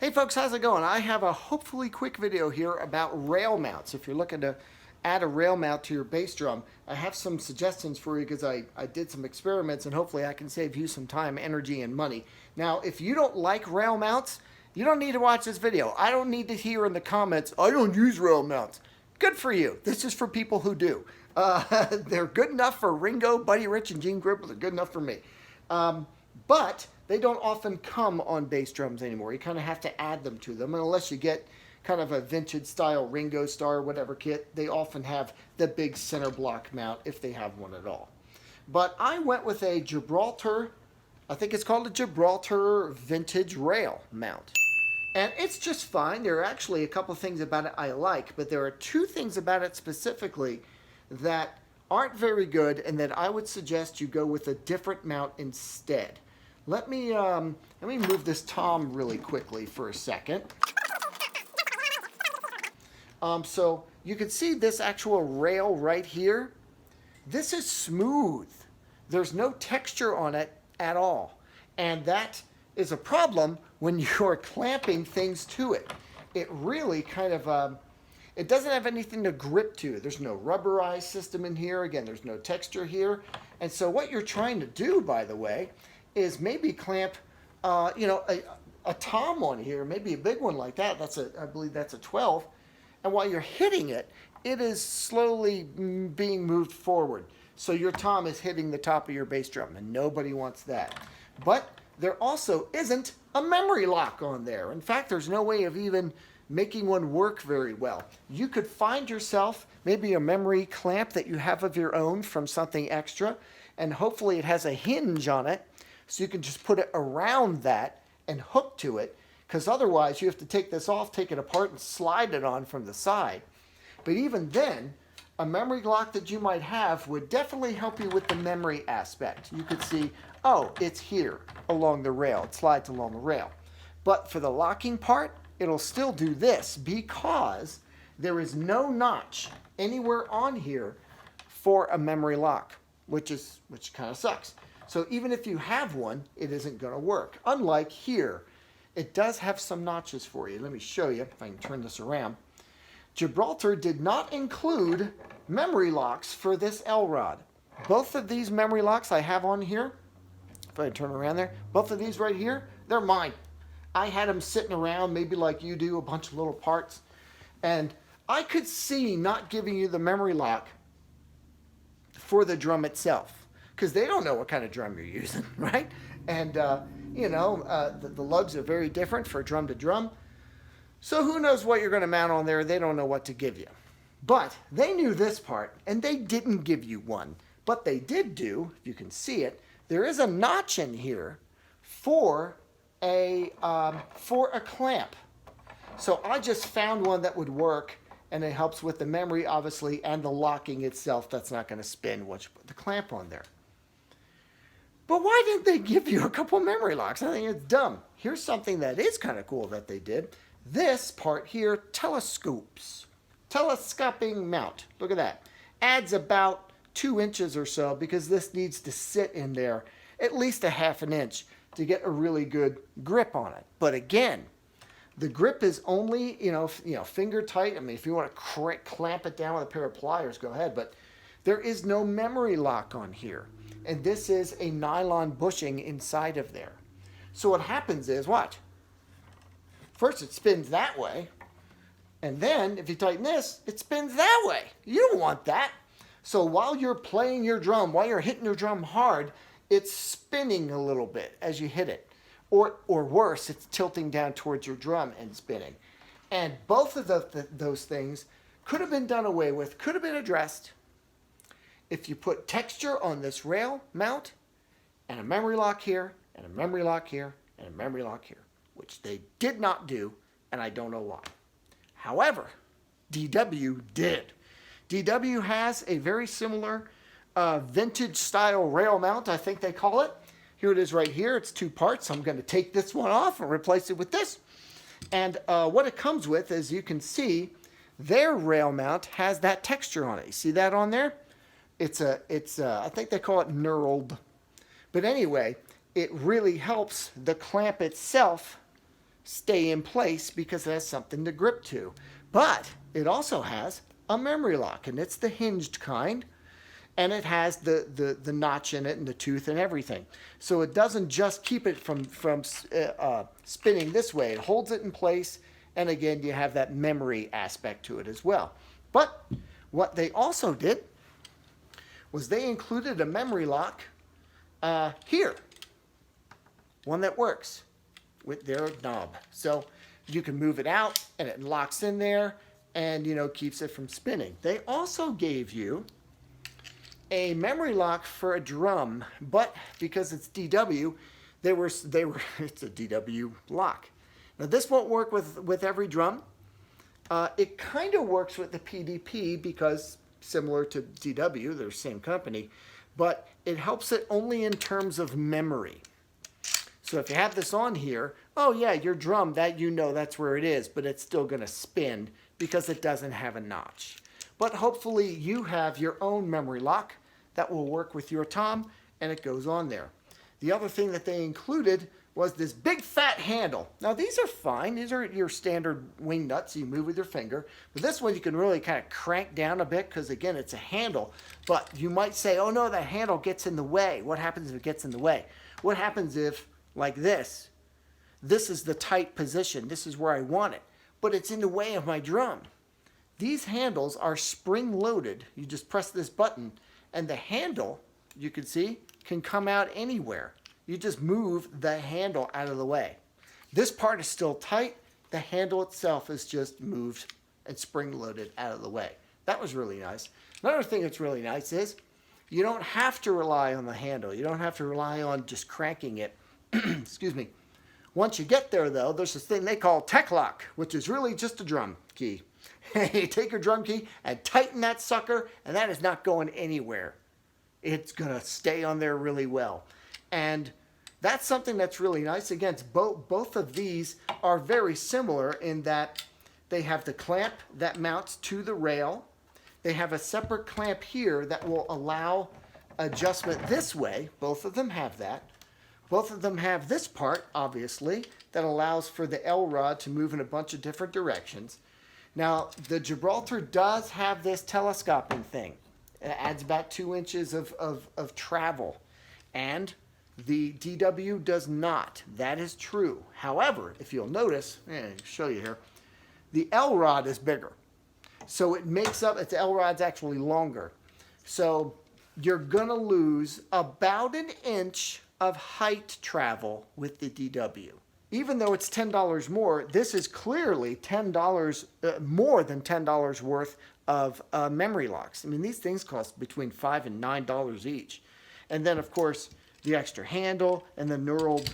Hey folks, how's it going? I have a hopefully quick video here about rail mounts. If you're looking to add a rail mount to your bass drum, I have some suggestions for you because I did some experiments and hopefully I can save you some time, energy, and money. Now, if you don't like rail mounts, you don't need to watch this video. I don't need to hear in the comments, I don't use rail mounts. Good for you. This is for people who do. They're good enough for Ringo, Buddy Rich, and Gene Krupa. They're good enough for me. But they don't often come on bass drums anymore. You kind of have to add them to them. And unless you get kind of a vintage style Ringo Starr whatever kit, they often have the big center block mount if they have one at all. But I went with a Gilbraltar, I think it's called a Gilbraltar vintage rail mount. And it's just fine. There are actually a couple things about it I like, but there are two things about it specifically that aren't very good and that I would suggest you go with a different mount instead. Let me move this tom really quickly for a second. So you can see this actual rail right here. This is smooth. There's no texture on it at all. And that is a problem when you're clamping things to it. It really kind of, it doesn't have anything to grip to. There's no rubberized system in here. Again, there's no texture here. And so what you're trying to do, by the way, is maybe clamp, a tom on here, maybe a big one like that. I believe that's a 12. And while you're hitting it, it is slowly being moved forward. So your tom is hitting the top of your bass drum, and nobody wants that. But there also isn't a memory lock on there. In fact, there's no way of even making one work very well. You could find yourself maybe a memory clamp that you have of your own from something extra, and hopefully it has a hinge on it, so you can just put it around that and hook to it, because otherwise you have to take this off, take it apart, and slide it on from the side. But even then, a memory lock that you might have would definitely help you with the memory aspect. You could see, oh, it's here along the rail. It slides along the rail. But for the locking part, it'll still do this because there is no notch anywhere on here for a memory lock, which kind of sucks. So even if you have one, it isn't going to work. Unlike here, it does have some notches for you. Let me show you if I can turn this around. Gilbraltar did not include memory locks for this L-Rod. Both of these memory locks I have on here, if I turn around there, both of these right here, they're mine. I had them sitting around, maybe like you do, a bunch of little parts. And I could see not giving you the memory lock for the drum itself, because they don't know what kind of drum you're using, right? And, the lugs are very different for drum to drum. So who knows what you're going to mount on there? They don't know what to give you. But they knew this part, and they didn't give you one. But they did do, if you can see it, there is a notch in here for a clamp. So I just found one that would work, and it helps with the memory, obviously, and the locking itself. That's not going to spin once you put the clamp on there. But why didn't they give you a couple memory locks? I think it's dumb. Here's something that is kind of cool that they did. This part here telescopes. Telescoping mount. Look at that. Adds about 2 inches or so because this needs to sit in there at least a half an inch to get a really good grip on it. But again, the grip is only, finger tight. I mean, if you want to clamp it down with a pair of pliers, go ahead. But there is no memory lock on here. And this is a nylon bushing inside of there. So what happens is, watch. First it spins that way. And then, if you tighten this, it spins that way. You don't want that. So while you're playing your drum, while you're hitting your drum hard, it's spinning a little bit as you hit it. Or worse, it's tilting down towards your drum and spinning. And both of those things could have been done away with, could have been addressed if you put texture on this rail mount and a memory lock here, and a memory lock here, and a memory lock here, which they did not do, and I don't know why. However, DW did. DW has a very similar vintage style rail mount, I think they call it. Here it is right here. It's 2 parts. I'm going to take this one off and replace it with this. And what it comes with, as you can see, their rail mount has that texture on it. You see that on there? It's I think they call it knurled. But anyway, it really helps the clamp itself stay in place because it has something to grip to. But it also has a memory lock, and it's the hinged kind, and it has the notch in it and the tooth and everything. So it doesn't just keep it from spinning this way. It holds it in place, and again, you have that memory aspect to it as well. But what they also did was they included a memory lock here, one that works with their knob. So you can move it out, and it locks in there, and keeps it from spinning. They also gave you a memory lock for a drum, but because it's DW, they were it's a DW lock. Now this won't work with every drum. It kind of works with the PDP because similar to DW, they're the same company, but it helps it only in terms of memory. So if you have this on here, oh yeah, your drum, that's where it is, but it's still going to spin because it doesn't have a notch. But hopefully you have your own memory lock that will work with your tom, and it goes on there. The other thing that they included was this big fat handle. Now these are fine. These are your standard wing nuts you move with your finger. But this one you can really kind of crank down a bit because again, it's a handle. But you might say, oh no, that handle gets in the way. What happens if it gets in the way? What happens if, like this is the tight position. This is where I want it. But it's in the way of my drum. These handles are spring-loaded. You just press this button, and the handle, you can see, can come out anywhere. You just move the handle out of the way. This part is still tight. The handle itself is just moved and spring-loaded out of the way. That was really nice. Another thing that's really nice is you don't have to rely on the handle. You don't have to rely on just cranking it. Excuse me. Once you get there, though, there's this thing they call tech lock, which is really just a drum key. You take your drum key and tighten that sucker, and that is not going anywhere. It's going to stay on there really well. And that's something that's really nice. Again, both of these are very similar in that they have the clamp that mounts to the rail. They have a separate clamp here that will allow adjustment this way. Both of them have that. Both of them have this part, obviously, that allows for the L rod to move in a bunch of different directions. Now, the Gilbraltar does have this telescoping thing. It adds about 2 inches of travel. And the DW does not. That is true. However, if you'll notice, I'll show you here, the L rod is bigger. So it makes up, its L rod's actually longer. So you're going to lose about an inch of height travel with the DW. Even though it's $10 more, this is clearly $10 more than $10 worth of memory locks. I mean, these things cost between $5 and $9 each. And then, of course, the extra handle and the knurled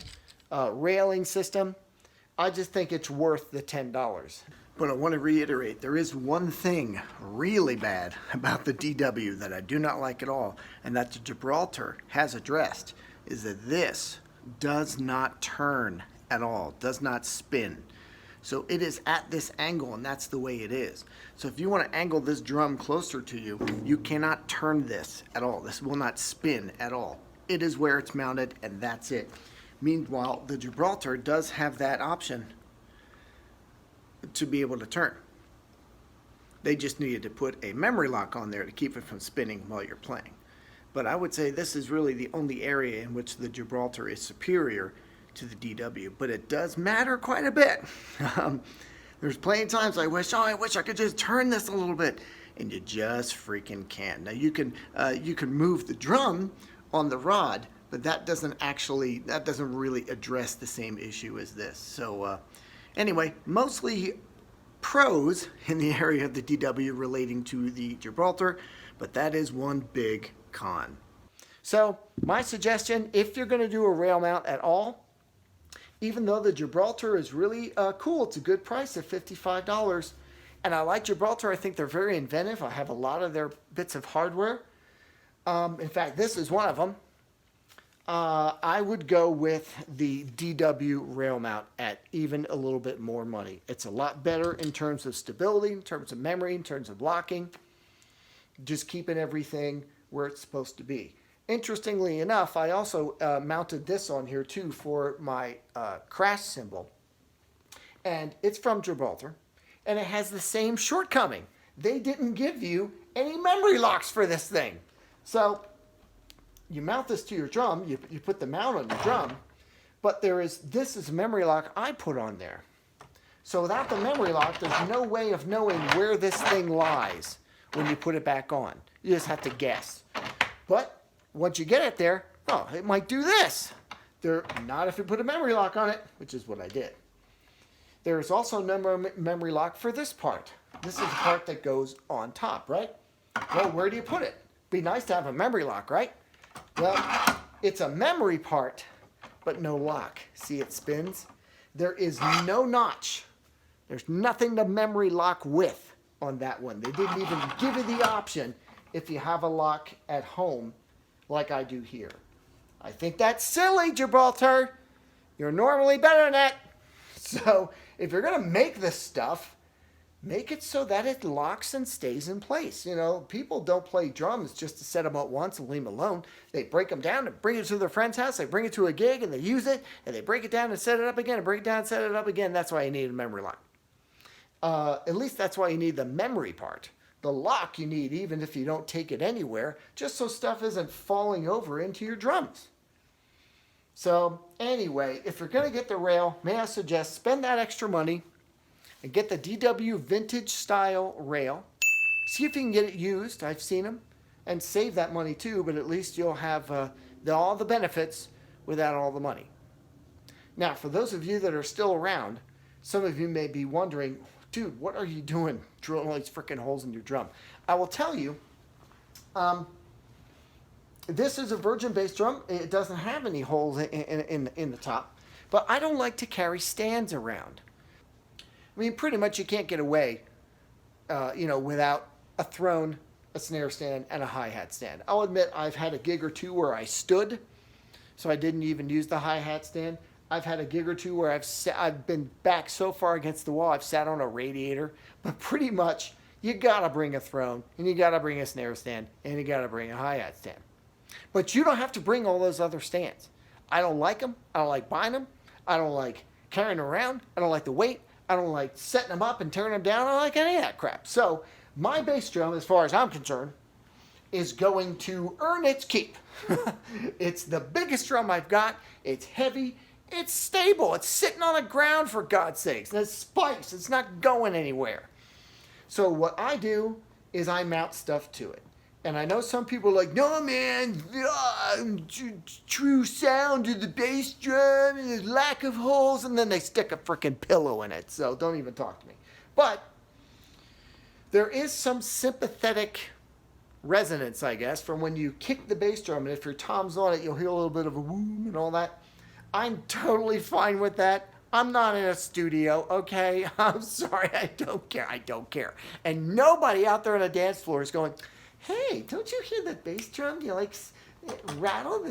railing system. I just think it's worth the $10. But I want to reiterate, there is one thing really bad about the DW that I do not like at all, and that the Gilbraltar has addressed, is that this does not turn at all, does not spin. So it is at this angle, and that's the way it is. So if you want to angle this drum closer to you, you cannot turn this at all. This will not spin at all. It is where it's mounted, and that's it. Meanwhile, the Gilbraltar does have that option to be able to turn. They just needed to put a memory lock on there to keep it from spinning while you're playing. But I would say this is really the only area in which the Gilbraltar is superior to the DW, but it does matter quite a bit. There's plenty of times I wish I could just turn this a little bit, and you just freaking can't. Now you can move the drum on the rod, but that doesn't really address the same issue as this. So anyway, mostly pros in the area of the DW relating to the Gilbraltar, but that is one big con. So my suggestion, if you're going to do a rail mount at all, even though the Gilbraltar is really cool, it's a good price at $55. And I like Gilbraltar. I think they're very inventive. I have a lot of their bits of hardware. In fact, this is one of them. I would go with the DW rail mount at even a little bit more money. It's a lot better in terms of stability, in terms of memory, in terms of locking. Just keeping everything where it's supposed to be. Interestingly enough, I also mounted this on here too for my crash cymbal. And it's from Gilbraltar. And it has the same shortcoming. They didn't give you any memory locks for this thing. So you mount this to your drum, you put the mount on your drum, but this is a memory lock I put on there. So without the memory lock, there's no way of knowing where this thing lies when you put it back on. You just have to guess. But once you get it there, oh, it might do this. Not if you put a memory lock on it, which is what I did. There is also no memory lock for this part. This is the part that goes on top, right? Well, where do you put it? Be nice to have a memory lock, right? Well, it's a memory part, but no lock. See, it spins. There is no notch. There's nothing to memory lock with on that one. They didn't even give you the option if you have a lock at home like I do here. I think that's silly, Gilbraltar. You're normally better than that. So if you're going to make this stuff, make it so that it locks and stays in place. You know, people don't play drums just to set them up once and leave them alone. They break them down and bring it to their friend's house. They bring it to a gig and they use it. And they break it down and set it up again and break it down and set it up again. That's why you need a memory lock. At least that's why you need the memory part. The lock you need even if you don't take it anywhere, just so stuff isn't falling over into your drums. So anyway, if you're going to get the rail, may I suggest spend that extra money and get the DW vintage style rail. See if you can get it used. I've seen them. And save that money too, but at least you'll have all the benefits without all the money. Now, for those of you that are still around, some of you may be wondering, dude, what are you doing drilling all these freaking holes in your drum? I will tell you, this is a virgin bass drum. It doesn't have any holes in the top, but I don't like to carry stands around. I mean, pretty much you can't get away, without a throne, a snare stand, and a hi-hat stand. I'll admit I've had a gig or two where I stood, so I didn't even use the hi-hat stand. I've had a gig or two where I've been back so far against the wall, I've sat on a radiator. But pretty much, you gotta bring a throne, and you gotta bring a snare stand, and you gotta bring a hi-hat stand. But you don't have to bring all those other stands. I don't like them. I don't like buying them. I don't like carrying them around. I don't like the weight. I don't like setting them up and tearing them down. I don't like any of that crap. So my bass drum, as far as I'm concerned, is going to earn its keep. It's the biggest drum I've got. It's heavy. It's stable. It's sitting on the ground, for God's sakes. And it's spikes. It's not going anywhere. So what I do is I mount stuff to it. And I know some people are like, no, man, true sound to the bass drum and there's lack of holes. And then they stick a freaking pillow in it. So don't even talk to me. But there is some sympathetic resonance, I guess, from when you kick the bass drum. And if your tom's on it, you'll hear a little bit of a boom and all that. I'm totally fine with that. I'm not in a studio, okay? I'm sorry, I don't care. I don't care. And nobody out there on the dance floor is going, hey, don't you hear that bass drum? You like rattle?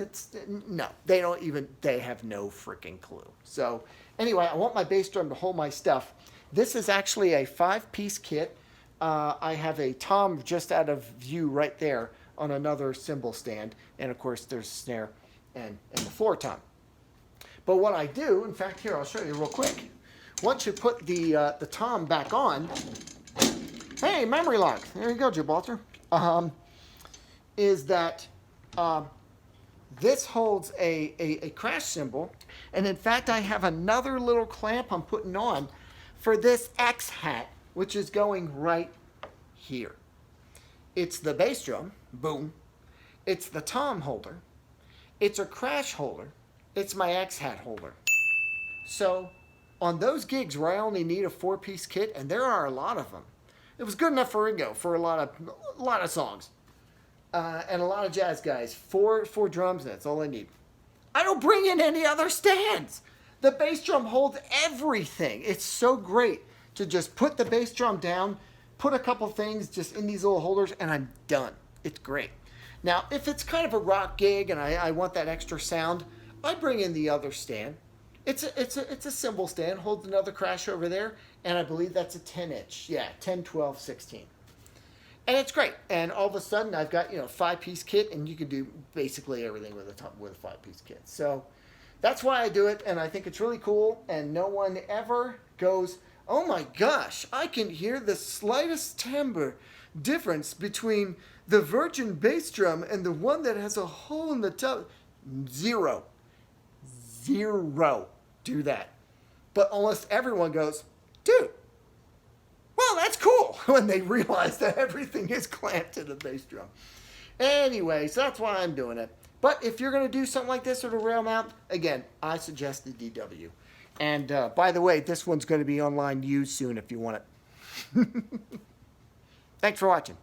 No, they have no freaking clue. So anyway, I want my bass drum to hold my stuff. This is actually a 5-piece kit. I have a tom just out of view right there on another cymbal stand. And of course, there's a snare and the floor tom. But what I do, in fact, here, I'll show you real quick. Once you put the tom back on, hey, memory lock. There you go, Gilbraltar. Is that this holds a crash cymbal. And in fact, I have another little clamp I'm putting on for this X hat, which is going right here. It's the bass drum, boom. It's the tom holder. It's a crash holder. It's my X hat holder. So on those gigs where I only need a 4-piece kit, and there are a lot of them, it was good enough for Ringo for a lot of songs, and a lot of jazz guys. Four drums, and that's all I need. I don't bring in any other stands. The bass drum holds everything. It's so great to just put the bass drum down, put a couple things just in these little holders, and I'm done. It's great. Now, if it's kind of a rock gig and I want that extra sound, I bring in the other stand. It's a cymbal stand, holds another crash over there, and I believe that's a 10-inch. Yeah, 10, 12, 16. And it's great. And all of a sudden, I've got, 5-piece kit, and you can do basically everything with a 5-piece kit. So that's why I do it, and I think it's really cool, and no one ever goes, oh my gosh, I can hear the slightest timbre difference between the virgin bass drum and the one that has a hole in the top. Zero. Do that. But almost everyone goes, dude, well, that's cool, when they realize that everything is clamped to the bass drum. Anyway, so that's why I'm doing it. But if you're going to do something like this with a rail mount, again, I suggest the DW. And by the way, this one's going to be online used soon if you want it. Thanks for watching.